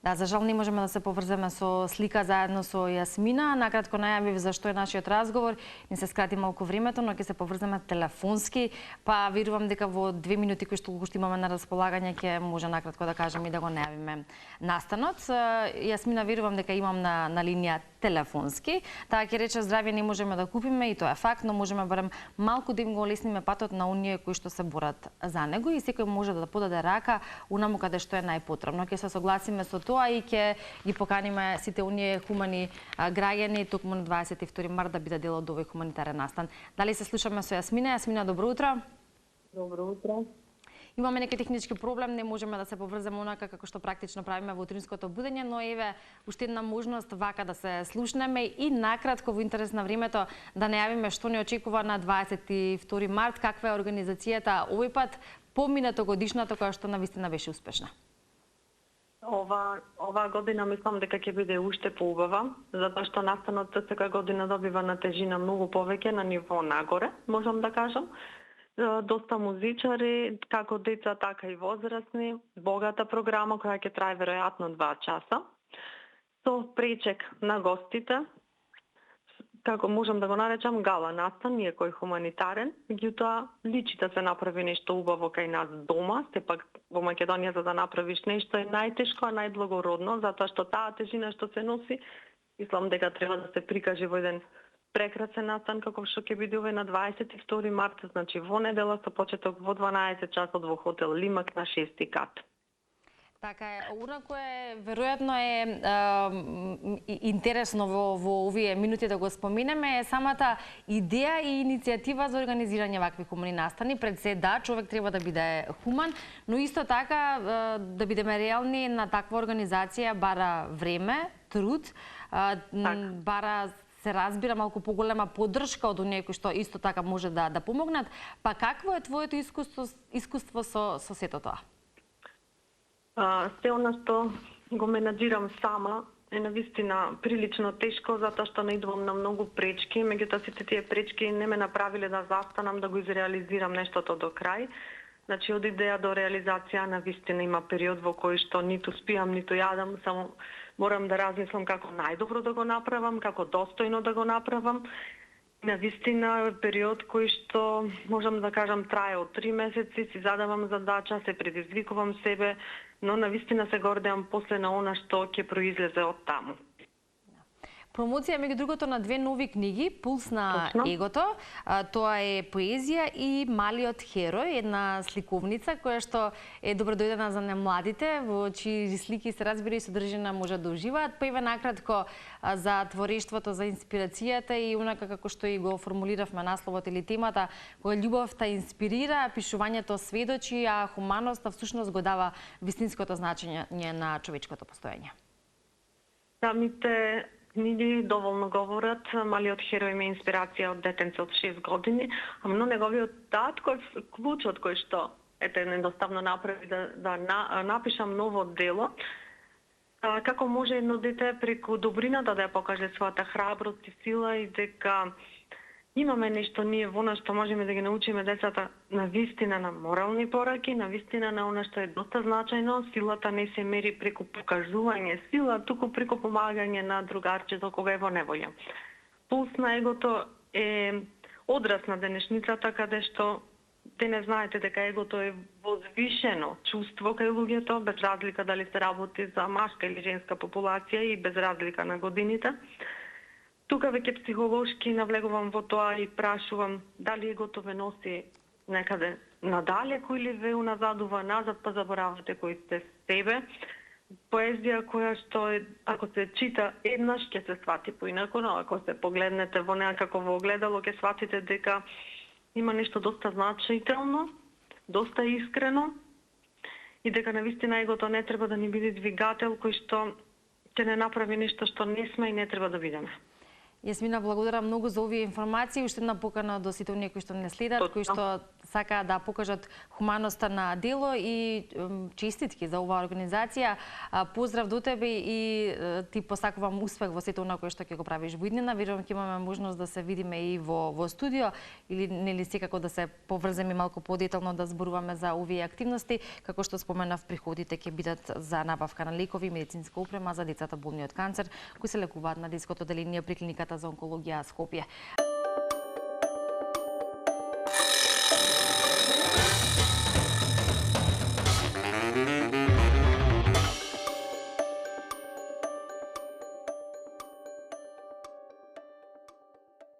Да, за жал не можеме да се поврземе со слика заедно со Јасмина. Накратко најавив зашто е нашиот разговор. Не се скрати малку времето, но ќе се поврземе телефонски, па верувам дека во 2 минути кои што имаме на располагање ќе може накратко да кажеме и да го најавиме настанот. Јасмина, верувам дека имам на линија телефонски. Таа ќе рече здравје не можеме да купиме и тоа е факт, но можеме барем малку да им го олесниме патот на оние кои што се борат за него и секој може да подаде рака унаму каде што е најпотребно. Ќе се согласиме со тоа и ќе ги поканиме сите оние хумани граѓани токму на 22 март да бидат дел од овој хуманитарен настан. Дали се слушаме со Јасмина? Јасмина, добро утро. Добро утро. Имаме некој технички проблем, не можеме да се поврземе онака како што практично правиме во утринското будење, но еве уште една можност вака да се слушнеме и накратко во интерес на времето да најавиме што не очекува на 22 март, каква е организацијата овој пат поминато годишната која што навистина беше успешна. Ова година мислам дека ќе биде уште поубава, затоа што настанот секоја година добива на тежина многу повеќе на ниво нагоре, можам да кажам. Доста музичари, како деца, така и возрастни, богата програма која ќе трае веројатно 2 часа, со пречек на гостите, како можам да го наречам гала настан, иако е хуманитарен, меѓутоа личи да се направи нешто убаво кај нас дома, сепак во Македонија за да направиш нешто е најтешко, а најблагородно, затоа што таа тежина што се носи, мислам дека треба да се прикаже во еден прекрасен настан како што ќе биде овој на 22 март, значи во недела со почеток во 12 часот во хотел Лимак на 6-ти кат. Така е, унако е, веројатно е интересно во овие минути да го споменеме, е самата идеја и иницијатива за организирање вакви хумани настани. Пред се да, човек треба да биде хуман, но исто така да бидеме реални, на таква организација бара време, труд, бара се разбира малку поголема поддршка од оние кои што исто така може да помогнат. Па какво е твоето искуство со сето тоа? Се она што го менаџирам сама е навистина прилично тешко, затоа што наидувам на многу пречки, меѓутоа сите тие пречки не ме направиле да застанам, да го изреализирам нештото до крај. Значи, од идеја до реализација навистина има период во кој што ниту спиам, ниту јадам, само морам да размислам како најдобро да го направам, како достојно да го направам. Навистина период кој што можам да кажам трае од 3 месеци, си задавам задача, се предизвикувам себе, но навистина се гордеам после на она што ќе произлезе од таму. Промоција меѓу другото на 2 нови книги, Пулс на егото, тоа е поезија и Малиот херој, една сликовница која што е добродојдена за немладите, во чии слики се разбира и содржина може да уживаат. Па еве накратко за творештвото, за инспирацијата и онака како што и го формулиравме насловот или темата, која љубовта инспирира, пишувањето сведочи, а хуманоста всушност го дава вистинското значење на човечкото постоење. Самите книги доволно говорат. Малиот херој ми е инспирација од детенце од 6 години, но неговиот татков клучот кој што недоставно направи да напишам ново дело, како може едно дете преку добрината да ја покаже својата храброст и сила и дека имаме нешто ние во нас што можеме да ги научиме децата на вистина на морални пораки, на вистина на она што е доста значајно. Силата не се мери преку покажување сила, туку преку помагање на другарчето кога е во неволја. Пулс на егото е одраз на денешницата каде што те не знаете дека егото е возвишено чувство кај луѓето, без разлика дали се работи за машка или женска популација и без разлика на годините. Тука веќе психолошки навлегувам во тоа и прашувам дали егото ве носи некаде надалеку или ве уназадува назад, па заборавате кои сте себе. Поезија која што е, ако се чита еднаш ќе се свати поинаку, но ако се погледнете во некако во огледало ќе сватите дека има нешто доста значително, доста искрено и дека навистина егото не треба да ни биде двигател кој што ќе не направи нешто што не сме и не треба да бидеме. Јасмина, благодарам многу за овие информации. Уште една покана до сите оние кои што не следат, кои што сакаат да покажат хуманоста на дело и честитки за оваа организација. Поздрав до тебе и ти посакувам успех во сето она кое што ќе го правиш во иднина. Верувам ќе имаме можност да се видиме и во студио или нели секако да се поврземе малку подетално да зборуваме за овие активности. Како што споменав, приходите ќе бидат за набавка на лекови, медицинска опрема за децата болни од канцер кои се лекуваат на детското одделение при клиниката за онкологија Скопје.